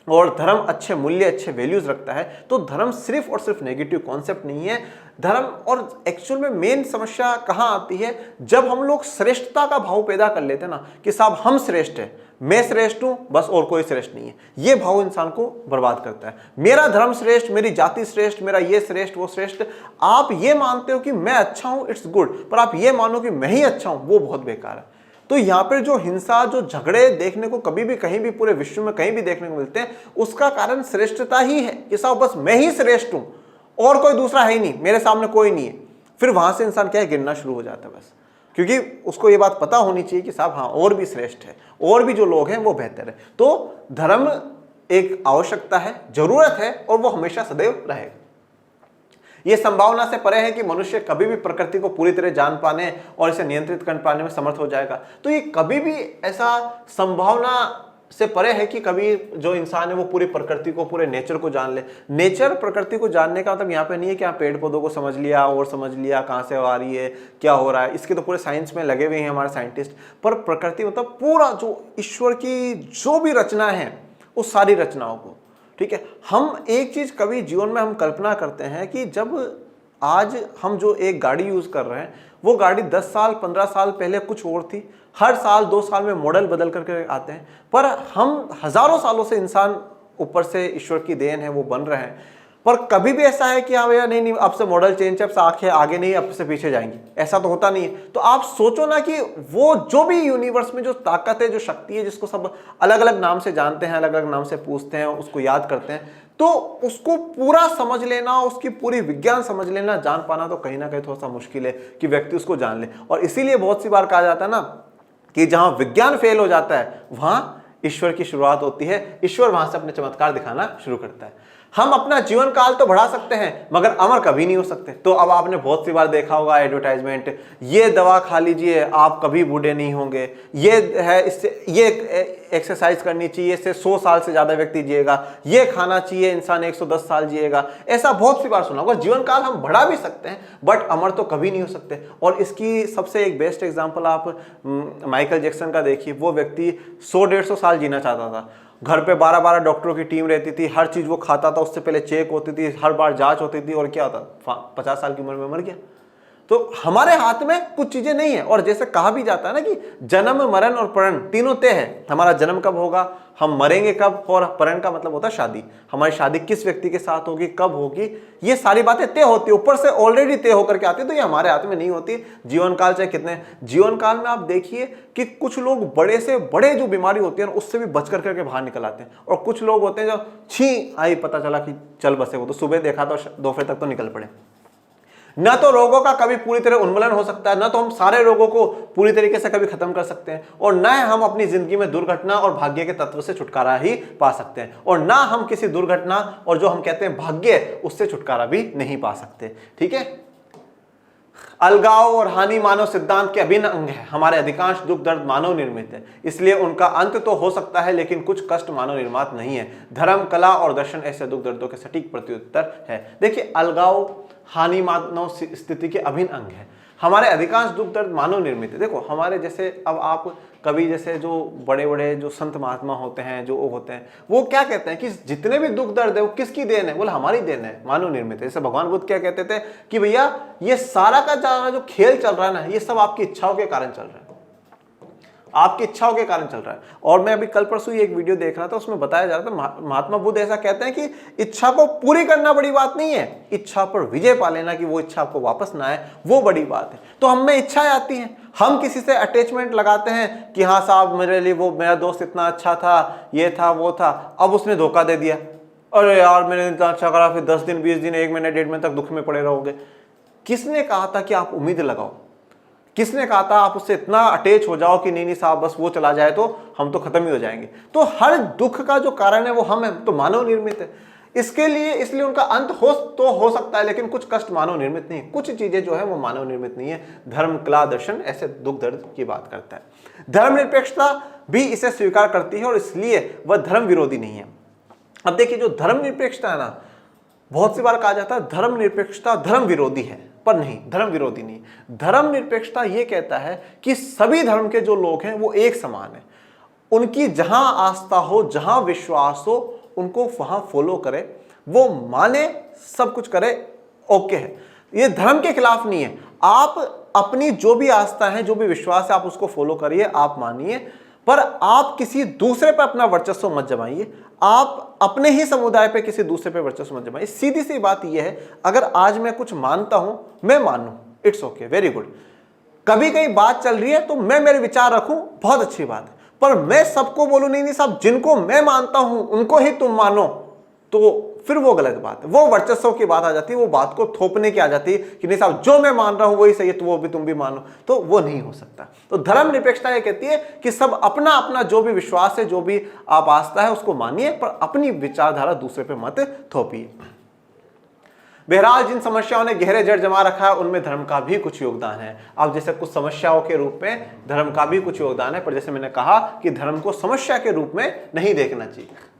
और धर्म अच्छे मूल्य, अच्छे वैल्यूज रखता है। तो धर्म सिर्फ और सिर्फ नेगेटिव कॉन्सेप्ट नहीं है। धर्म, और एक्चुअल में मेन समस्या कहां आती है, जब हम लोग श्रेष्ठता का भाव पैदा कर लेते हैं ना, कि साहब हम श्रेष्ठ हैं, मैं श्रेष्ठ हूं बस, और कोई श्रेष्ठ नहीं है। ये भाव इंसान को बर्बाद करता है। मेरा धर्म श्रेष्ठ, मेरी जाति श्रेष्ठ, मेरा ये श्रेष्ठ, वो श्रेष्ठ। आप ये मानते हो कि मैं अच्छा हूं, इट्स गुड, पर आप ये मानो कि मैं ही अच्छा हूं, वो बहुत बेकार है। तो यहाँ पर जो हिंसा, जो झगड़े देखने को कभी भी कहीं भी पूरे विश्व में कहीं भी देखने को मिलते हैं, उसका कारण श्रेष्ठता ही है कि साहब बस मैं ही श्रेष्ठ हूं और कोई दूसरा है ही नहीं, मेरे सामने कोई नहीं है। फिर वहां से इंसान क्या है, गिरना शुरू हो जाता है बस, क्योंकि उसको ये बात पता होनी चाहिए कि साहब हाँ और भी श्रेष्ठ है, और भी जो लोग हैं वो बेहतर है। तो धर्म एक आवश्यकता है, जरूरत है, और वो हमेशा सदैव रहेगा। यह संभावना से परे है कि मनुष्य कभी भी प्रकृति को पूरी तरह जान पाने और इसे नियंत्रित कर पाने में समर्थ हो जाएगा। तो ये कभी भी ऐसा संभावना से परे है कि कभी जो इंसान है वो पूरी प्रकृति को, पूरे नेचर को जान ले। नेचर, प्रकृति को जानने का मतलब यहाँ पे नहीं है कि आप पेड़ पौधों को समझ लिया और समझ लिया कहाँ से आ रही है, क्या हो रहा है, इसके तो पूरे साइंस में लगे हुए हैं हमारे साइंटिस्ट। पर प्रकृति मतलब पूरा जो ईश्वर की जो भी रचना है उस सारी रचनाओं को, ठीक है। हम एक चीज कभी जीवन में हम कल्पना करते हैं कि जब आज हम जो एक गाड़ी यूज कर रहे हैं, वो गाड़ी 10 साल 15 साल पहले कुछ और थी, हर साल 2 साल में मॉडल बदल करके आते हैं, पर हम हजारों सालों से इंसान, ऊपर से ईश्वर की देन है, वो बन रहे हैं। पर कभी भी ऐसा है कि हाँ भैया नहीं अब से मॉडल चेंज है, अब से आंखें आगे नहीं अब से पीछे जाएंगी, ऐसा तो होता नहीं है। तो आप सोचो ना कि वो जो भी यूनिवर्स में जो ताकत है, जो शक्ति है, जिसको सब अलग अलग नाम से जानते हैं, अलग अलग नाम से पूछते हैं, उसको याद करते हैं, तो उसको पूरा समझ लेना, उसकी पूरी विज्ञान समझ लेना, जान पाना तो कहीं ना कहीं थोड़ा सा मुश्किल है कि व्यक्ति उसको जान ले। और इसीलिए बहुत सी बार कहा जाता है ना कि जहां विज्ञान फेल हो जाता है वहां ईश्वर की शुरुआत होती है, ईश्वर वहां से अपने चमत्कार दिखाना शुरू करता है। हम अपना जीवन काल तो बढ़ा सकते हैं मगर अमर कभी नहीं हो सकते। तो अब आपने बहुत सी बार देखा होगा एडवर्टाइजमेंट, ये दवा खा लीजिए आप कभी बूढ़े नहीं होंगे, ये है इससे, ये एक्सरसाइज करनी चाहिए, इससे 100 साल से ज्यादा व्यक्ति जिएगा, ये खाना चाहिए इंसान 110 साल जिएगा। ऐसा बहुत सी बार सुना होगा। जीवन काल हम बढ़ा भी सकते हैं बट अमर तो कभी नहीं हो सकते। और इसकी सबसे एक बेस्ट एग्जाम्पल आप माइकल जैक्सन का देखिए। वो व्यक्ति 100-150 साल जीना चाहता था, घर पे 12-12 डॉक्टरों की टीम रहती थी, हर चीज वो खाता था, उससे पहले चेक होती थी, हर बार जांच होती थी, और क्या होता 50 साल की उम्र में मर गया। तो हमारे हाथ में कुछ चीजें नहीं है। और जैसे कहा भी जाता है ना कि जन्म मरण और परण तीनों तय है। हमारा जन्म कब होगा, हम मरेंगे कब, और परण का मतलब होता है शादी, हमारी शादी किस व्यक्ति के साथ होगी, कब होगी, ये सारी बातें तय होती है, ऊपर से ऑलरेडी तय होकर के आती है। तो ये हमारे हाथ में नहीं होती। जीवन काल चाहे कितने, जीवन काल में आप देखिए कि कुछ लोग बड़े से बड़े जो बीमारी होती है उससे भी बच करके बाहर निकल आते हैं, और कुछ लोग होते हैं जो छी आई पता चला कि चल बसे, वो तो सुबह देखा तो दोपहर तक तो निकल पड़े। न तो रोगों का कभी पूरी तरह उन्मूलन हो सकता है, न तो हम सारे रोगों को पूरी तरीके से कभी खत्म कर सकते हैं, और न हम अपनी जिंदगी में दुर्घटना और भाग्य के तत्व से छुटकारा ही पा सकते हैं, और ना हम किसी दुर्घटना और जो हम कहते हैं भाग्य उससे छुटकारा भी नहीं पा सकते। ठीक है। अलगाव और हानि मानव सिद्धांत के अभिन्न अंग है। हमारे अधिकांश दुख दर्द मानव निर्मित है, इसलिए उनका अंत तो हो सकता है लेकिन कुछ कष्ट मानव निर्मित नहीं है। धर्म, कला और दर्शन ऐसे दुख दर्दों के सटीक प्रत्युत्तर है। देखिए, अलगाव हानि मानव स्थिति के अभिन्न अंग है। हमारे अधिकांश दुख दर्द मानव निर्मित है। देखो हमारे जैसे, अब आप कभी जैसे जो बड़े बड़े जो संत महात्मा होते हैं, जो होते हैं, वो क्या कहते हैं कि जितने भी दुख दर्द है वो किसकी देन है, बोले हमारी देन है, मानव निर्मित है। जैसे भगवान बुद्ध क्या कहते थे कि भैया ये सारा का जो खेल चल रहा है ना, ये सब आपकी इच्छाओं के कारण चल रहा है। आपकी इच्छाओं के कारण चल रहा है। और मैं अभी कल परसों ही एक वीडियो देख रहा था, उसमें बताया जा रहा था महात्मा बुद्ध ऐसा कहते हैं कि इच्छा को पूरी करना बड़ी बात नहीं है, इच्छा पर विजय पा लेना कि वो इच्छा आपको वापस ना आए वो बड़ी बात है। तो हम में इच्छाएं आती हैं, हम किसी से अटैचमेंट लगाते हैं कि हाँ साहब मेरे लिए वो मेरा दोस्त इतना अच्छा था, ये था वो था, अब उसने धोखा दे दिया, अरे यार मैंने इतना अच्छा करा, फिर 10 दिन 20 दिन 1 महीने 1.5 महीने तक दुख में पड़े रहोगे। किसने कहा था कि आप उम्मीद लगाओ? किसने कहा था आप उससे इतना अटैच हो जाओ कि नहीं नहीं साहब बस वो चला जाए तो हम तो खत्म ही हो जाएंगे? तो हर दुख का जो कारण है वो हम है, तो मानव निर्मित है। इसलिए उनका अंत हो सकता है, लेकिन कुछ कष्ट मानव निर्मित नहीं है, कुछ चीजें जो है वो मानव निर्मित नहीं है। धर्म, कला, दर्शन ऐसे दुख दर्द की बात करता है। धर्मनिरपेक्षता भी इसे स्वीकार करती है और इसलिए वह धर्म विरोधी नहीं है। अब देखिए जो धर्मनिरपेक्षता है ना, बहुत सी बार कहा जाता है धर्मनिरपेक्षता धर्म विरोधी है, पर नहीं, धर्म विरोधी नहीं। धर्मनिरपेक्षता यह कहता है कि सभी धर्म के जो लोग हैं वो एक समान है, उनकी जहां आस्था हो, जहां विश्वास हो, उनको वहां फॉलो करे, वो माने, सब कुछ करे, ओके है। ये धर्म के खिलाफ नहीं है। आप अपनी जो भी आस्था है, जो भी विश्वास है, आप उसको फॉलो करिए, आप मानिए, पर आप किसी दूसरे पर अपना वर्चस्व मत जमाइए। आप अपने ही समुदाय पे किसी दूसरे पे वर्चस्व मत जमाइए। सीधी सी बात यह है, अगर आज मैं कुछ मानता हूं, मैं मानूं, इट्स ओके, वेरी गुड। कभी कहीं बात चल रही है तो मैं मेरे विचार रखूं, बहुत अच्छी बात है, पर मैं सबको बोलूं नहीं नहीं साहब जिनको मैं मानता हूं उनको ही तुम मानो, तो फिर वो गलत बात है। वो वर्चस्व की बात आ जाती है, वो बात को थोपने की आ जाती है कि नहीं साहब जो मैं मान रहा हूं वही सही है, तो वो भी तुम भी मानो, तो वो नहीं हो सकता। तो धर्मनिरपेक्षता ये कहती है कि सब अपना अपना जो भी विश्वास है, जो भी आप आस्था है उसको मानिए, पर अपनी विचारधारा दूसरे पे मत थोपिए। बहरहाल जिन समस्याओं ने गहरे जड़ जमा रखा है उनमें धर्म का भी कुछ योगदान है। अब जैसे कुछ समस्याओं के रूप में धर्म का भी कुछ योगदान है, पर जैसे मैंने कहा कि धर्म को समस्या के रूप में नहीं देखना चाहिए।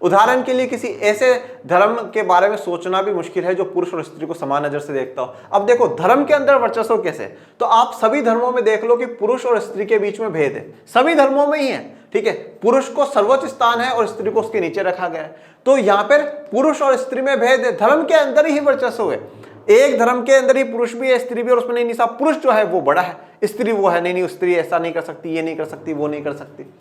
उदाहरण के लिए किसी ऐसे धर्म के बारे में सोचना भी मुश्किल है जो पुरुष और स्त्री को समान नजर से देखता हो। अब देखो धर्म के अंदर वर्चस्व कैसे, तो आप सभी धर्मों में देख लो कि पुरुष और स्त्री के बीच में भेद है, सभी धर्मों में ही है, ठीक है। पुरुष को सर्वोच्च स्थान है और स्त्री को उसके नीचे रखा गया है, तो यहाँ पर पुरुष और स्त्री में भेद है, धर्म के अंदर ही वर्चस्व है। एक धर्म के अंदर ही पुरुष भी है, स्त्री भी, और उसमें नहीं साहब पुरुष जो है वो बड़ा है, स्त्री वो है, नहीं स्त्री ऐसा नहीं कर सकती, ये नहीं कर सकती, वो नहीं कर सकती।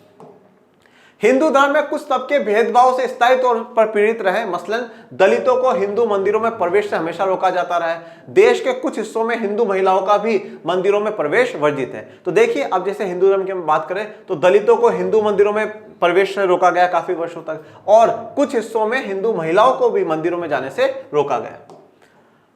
हिंदू धर्म में कुछ तबके भेदभाव से स्थायी तौर पर पीड़ित रहे, मसलन दलितों को हिंदू मंदिरों में प्रवेश से हमेशा रोका जाता रहा है। देश के कुछ हिस्सों में हिंदू महिलाओं का भी मंदिरों में प्रवेश वर्जित है। तो देखिए अब जैसे हिंदू धर्म की बात करें तो दलितों को हिंदू मंदिरों में प्रवेश से रोका गया काफी वर्षों तक, और कुछ हिस्सों में हिंदू महिलाओं को भी मंदिरों में जाने से रोका गया।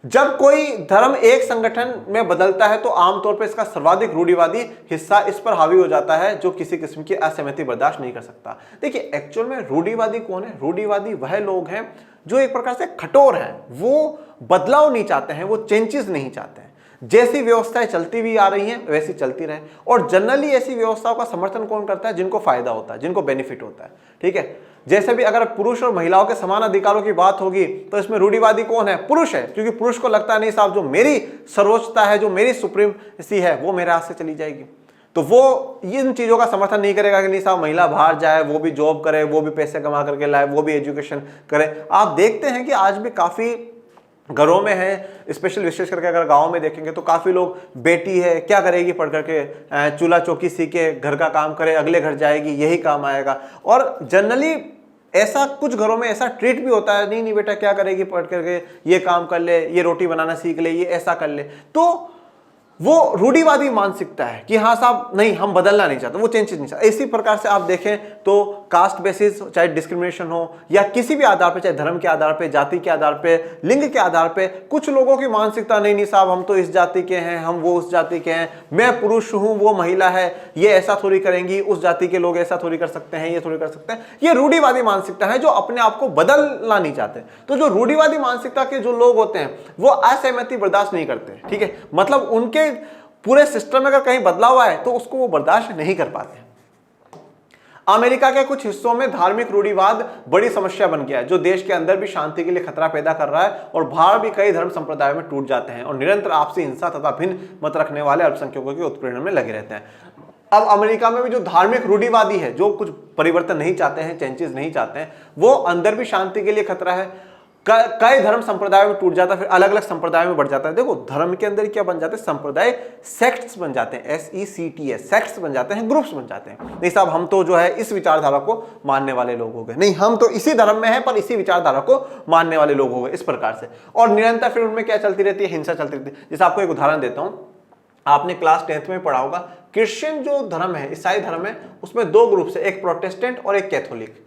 जब कोई धर्म एक संगठन में बदलता है तो आमतौर पर इसका सर्वाधिक रूढ़िवादी हिस्सा इस पर हावी हो जाता है जो किसी किस्म की असहमति बर्दाश्त नहीं कर सकता। देखिए एक्चुअल में रूढ़िवादी कौन है? रूढ़िवादी वह लोग हैं जो एक प्रकार से कठोर हैं, वो बदलाव नहीं चाहते हैं, वो चेंजेस नहीं चाहते हैं। जैसी व्यवस्थाएं चलती हुई आ रही हैं वैसी चलती रहे, और जनरली ऐसी व्यवस्थाओं का समर्थन कौन करता है? जिनको फायदा होता है, जिनको बेनिफिट होता है, ठीक है। जैसे भी अगर पुरुष और महिलाओं के समान अधिकारों की बात होगी तो इसमें रूढ़िवादी कौन है? पुरुष है, क्योंकि पुरुष को लगता नहीं साहब जो मेरी सर्वोच्चता है, जो मेरी सुप्रीमसी है वो मेरे हाथ से चली जाएगी, तो वो इन चीजों का समर्थन नहीं करेगा कि नहीं साहब महिला बाहर जाए, वो भी जॉब करे, वो भी पैसे कमा करके लाए, वो भी एजुकेशन करे। आप देखते हैं कि आज भी काफी घरों में है, स्पेशल विशेष करके अगर गांव में देखेंगे तो काफी लोग, बेटी है क्या करेगी पढ़ करके, चूल्हा चौकी सीखे, घर का काम करे, अगले घर जाएगी, यही काम आएगा। और जनरली ऐसा कुछ घरों में ऐसा ट्रीट भी होता है, नहीं नहीं बेटा क्या करेगी पढ़ करके, ये काम कर ले, ये रोटी बनाना सीख ले, ये ऐसा कर ले। तो वो रूढ़िवादी मानसिकता है कि हाँ साहब नहीं हम बदलना नहीं चाहते, वो चेंजेस नहीं चाहते। इसी प्रकार से आप देखें तो कास्ट बेसिस, चाहे डिस्क्रिमिनेशन हो या किसी भी आधार पे, चाहे धर्म के आधार पे, जाति के आधार पे, लिंग के आधार पे, कुछ लोगों की मानसिकता नहीं नहीं साहब हम तो इस जाति के हैं, हम वो उस जाति के हैं, मैं पुरुष हूं वो महिला है, ये ऐसा थोड़ी करेंगी, उस जाति के लोग ऐसा थोड़ी कर सकते हैं, ये थोड़ी कर सकते हैं। ये रूढ़िवादी मानसिकता है जो अपने आप को बदलना नहीं चाहते। तो जो रूढ़िवादी मानसिकता के जो लोग होते हैं वो असहमति बर्दाश्त नहीं करते, ठीक है। मतलब उनके पूरे सिस्टम में अगर कहीं बदलाव आए तो उसको वो बर्दाश्त नहीं कर पाते। अमेरिका के कुछ हिस्सों में धार्मिक रूढ़िवाद बड़ी समस्या बन गया है, जो देश के अंदर भी शांति के लिए खतरा पैदा कर रहा है, और बाहर भी कई धर्म संप्रदायों में टूट जाते हैं और निरंतर आपसी हिंसा तथा भिन्न मत रखने वाले अल्पसंख्यकों के उत्पीड़न में लगे रहते हैं। अब अमेरिका में भी जो धार्मिक रूढ़िवादी है, जो कुछ परिवर्तन नहीं चाहते हैं, चेंजेस नहीं चाहते हैं, वो अंदर भी शांति के लिए खतरा है, कई धर्म संप्रदायों में टूट जाता है, फिर अलग अलग संप्रदायों में बढ़ जाता है। देखो धर्म के अंदर क्या बन जाते हैं, संप्रदाय, सेक्ट्स बन जाते हैं, SECTS, सेक्ट्स बन जाते हैं, ग्रुप्स बन जाते हैं। नहीं साहब हम तो जो है इस विचारधारा को मानने वाले लोग हो गए, नहीं हम तो इसी धर्म में हैं पर इसी विचारधारा को मानने वाले लोग हो गए, इस प्रकार से। और निरंतर फिर उनमें क्या चलती रहती है, हिंसा चलती रहती है। जैसे आपको एक उदाहरण देता हूं, आपने क्लास 10th में पढ़ा होगा, क्रिश्चियन जो धर्म है, ईसाई धर्म है, उसमें दो ग्रुप है, एक प्रोटेस्टेंट और एक कैथोलिक।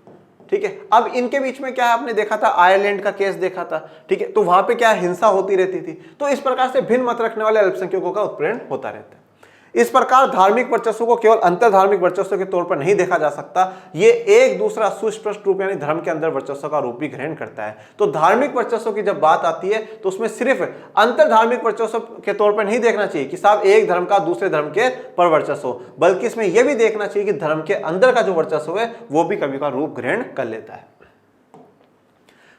ठीक है, अब इनके बीच में क्या है, आपने देखा था आयरलैंड का केस देखा था। ठीक है, तो वहां पे क्या हिंसा होती रहती थी। तो इस प्रकार से भिन्न मत रखने वाले अल्पसंख्यकों का उत्पीड़न होता रहता है। इस प्रकार धार्मिक वर्चस्व को केवल अंतर धार्मिक वर्चस्व के तौर पर नहीं देखा जा सकता, ये एक दूसरा सुस्पष्ट रूप यानी धर्म के अंदर वर्चस्व का रूप भी ग्रहण करता है। तो धार्मिक वर्चस्व की जब बात आती है तो उसमें सिर्फ अंतर धार्मिक वर्चस्व के तौर पर नहीं देखना चाहिए कि साहब एक धर्म का दूसरे धर्म के पर वर्चस्व, बल्कि इसमें यह भी देखना चाहिए कि धर्म के अंदर का जो वर्चस्व है वो भी कभी का रूप ग्रहण कर लेता है।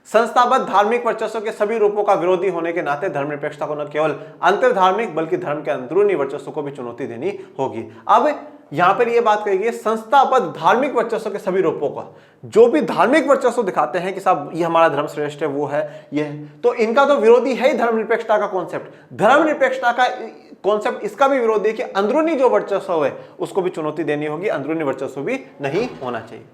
संस्थाबद्ध धार्मिक वर्चस्व के सभी रूपों का विरोधी होने के नाते धर्मनिरपेक्षता को न केवल अंतर धार्मिक बल्कि धर्म के अंदरूनी वर्चस्व को भी चुनौती देनी होगी। अब यहां पर यह बात कही गई है संस्थाबद्ध धार्मिक वर्चस्व के सभी रूपों का, जो भी धार्मिक वर्चस्व दिखाते हैं कि साहब ये हमारा धर्म श्रेष्ठ है, वो है, ये है, तो इनका तो विरोधी है ही धर्मनिरपेक्षता का कॉन्सेप्ट। धर्मनिरपेक्षता का कॉन्सेप्ट इसका भी विरोधी है कि अंदरूनी जो वर्चस्व है उसको भी चुनौती देनी होगी, अंदरूनी वर्चस्व भी नहीं होना चाहिए।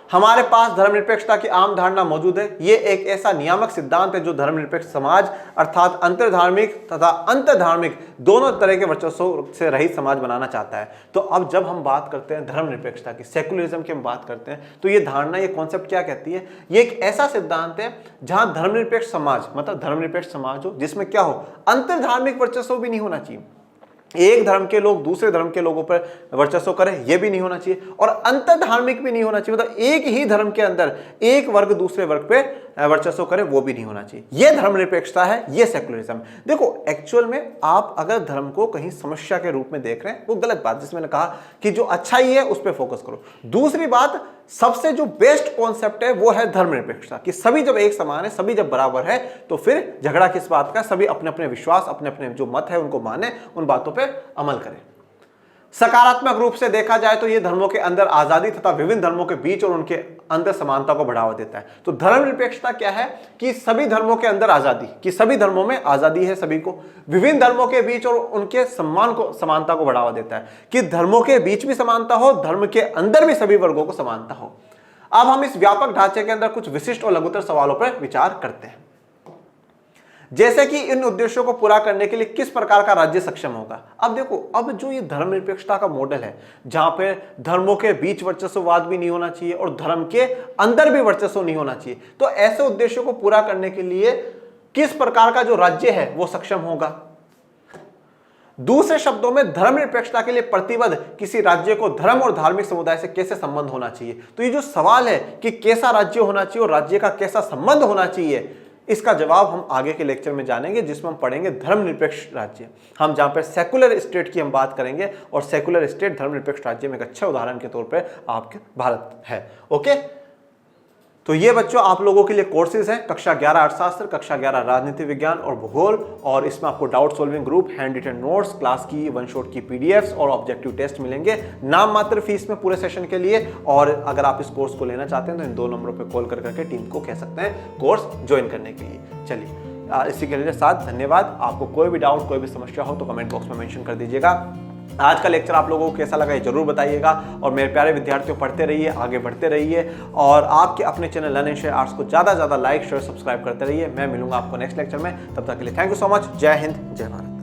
हमारे पास धर्मनिरपेक्षता की आम धारणा मौजूद है। ये एक ऐसा नियामक सिद्धांत है जो धर्मनिरपेक्ष समाज अर्थात अंतर्धार्मिक तथा अंतर्धार्मिक दोनों तरह के वर्चस्व से रहित समाज बनाना चाहता है। तो अब जब हम बात करते हैं धर्मनिरपेक्षता की, सेकुलरिज्म की हम बात करते हैं, तो ये धारणा, ये कॉन्सेप्ट क्या कहती है, ये एक ऐसा सिद्धांत है जहां धर्मनिरपेक्ष समाज मतलब धर्मनिरपेक्ष समाज हो जिसमें क्या हो, अंतर्धार्मिक वर्चस्व भी नहीं होना चाहिए। एक धर्म के लोग दूसरे धर्म के लोगों पर वर्चस्व करें यह भी नहीं होना चाहिए, और अंतर धार्मिक भी नहीं होना चाहिए, मतलब एक ही धर्म के अंदर एक वर्ग दूसरे वर्ग पे वर्चस्व करे वो भी नहीं होना चाहिए। यह धर्मनिरपेक्षता है, यह सेकुलरिज्म। देखो एक्चुअल में आप अगर धर्म को कहीं समस्या के रूप में देख रहे हैं वो गलत बात, जिसमें मैंने कहा कि जो अच्छा ही है उस पर फोकस करो। दूसरी बात, सबसे जो बेस्ट कॉन्सेप्ट है वो है धर्मनिरपेक्षता, कि सभी जब एक समान है, सभी जब बराबर है, तो फिर झगड़ा किस बात का, सभी अपने अपने विश्वास, अपने अपने जो मत है उनको माने, उन बातों पे अमल करें। सकारात्मक रूप से देखा जाए तो यह धर्मों के अंदर आजादी तथा विभिन्न धर्मों के बीच और उनके अंदर समानता को बढ़ावा देता है। तो धर्मनिरपेक्षता क्या है कि सभी धर्मों के अंदर आजादी, कि सभी धर्मों में आजादी है सभी को, विभिन्न धर्मों के बीच और उनके सम्मान को, समानता को बढ़ावा देता है, कि धर्मों के बीच भी समानता हो, धर्म के अंदर भी सभी वर्गों को समानता हो। अब हम इस व्यापक ढांचे के अंदर कुछ विशिष्ट और लघुतर सवालों पर विचार करते हैं, जैसे कि इन उद्देश्यों को पूरा करने के लिए किस प्रकार का राज्य सक्षम होगा। अब देखो, अब जो ये धर्मनिरपेक्षता का मॉडल है जहां पे धर्मों के बीच वर्चस्ववाद भी नहीं होना चाहिए और धर्म के अंदर भी वर्चस्व नहीं होना चाहिए, तो ऐसे उद्देश्यों को पूरा करने के लिए किस प्रकार का जो राज्य है वो सक्षम होगा। दूसरे शब्दों में धर्मनिरपेक्षता के लिए प्रतिबद्ध किसी राज्य को धर्म और धार्मिक समुदाय से कैसे संबंध होना चाहिए। तो ये जो सवाल है कि कैसा राज्य होना चाहिए और राज्य का कैसा संबंध होना चाहिए, इसका जवाब हम आगे के लेक्चर में जानेंगे, जिसमें हम पढ़ेंगे धर्मनिरपेक्ष राज्य। हम जहां पर सेकुलर स्टेट की हम बात करेंगे, और सेकुलर स्टेट धर्मनिरपेक्ष राज्य में एक अच्छा उदाहरण के तौर पर आपके भारत है। ओके, तो ये बच्चों आप लोगों के लिए कोर्सेज हैं, कक्षा 11 अर्थशास्त्र, कक्षा 11 राजनीति विज्ञान और भूगोल, और इसमें आपको doubt solving group, hand written notes, class की वन शॉट की पीडीएफ्स और ऑब्जेक्टिव टेस्ट मिलेंगे नाम मात्र फीस में पूरे सेशन के लिए। और अगर आप इस कोर्स को लेना चाहते हैं तो इन 2 नंबरों पर कॉल कर करके टीम को कह सकते हैं कोर्स ज्वाइन करने के लिए। चलिए, इसी के लिए साथ धन्यवाद। आपको कोई भी डाउट, कोई भी समस्या हो तो कमेंट बॉक्स में मेंशन कर दीजिएगा। आज का लेक्चर आप लोगों को कैसा लगा ये जरूर बताइएगा, और मेरे प्यारे विद्यार्थियों पढ़ते रहिए, आगे बढ़ते रहिए, और आपके अपने channel learn and share arts को ज़्यादा लाइक शेयर सब्सक्राइब करते रहिए। मैं मिलूंगा आपको नेक्स्ट लेक्चर में, तब तक के लिए थैंक यू सो मच। जय हिंद, जय भारत।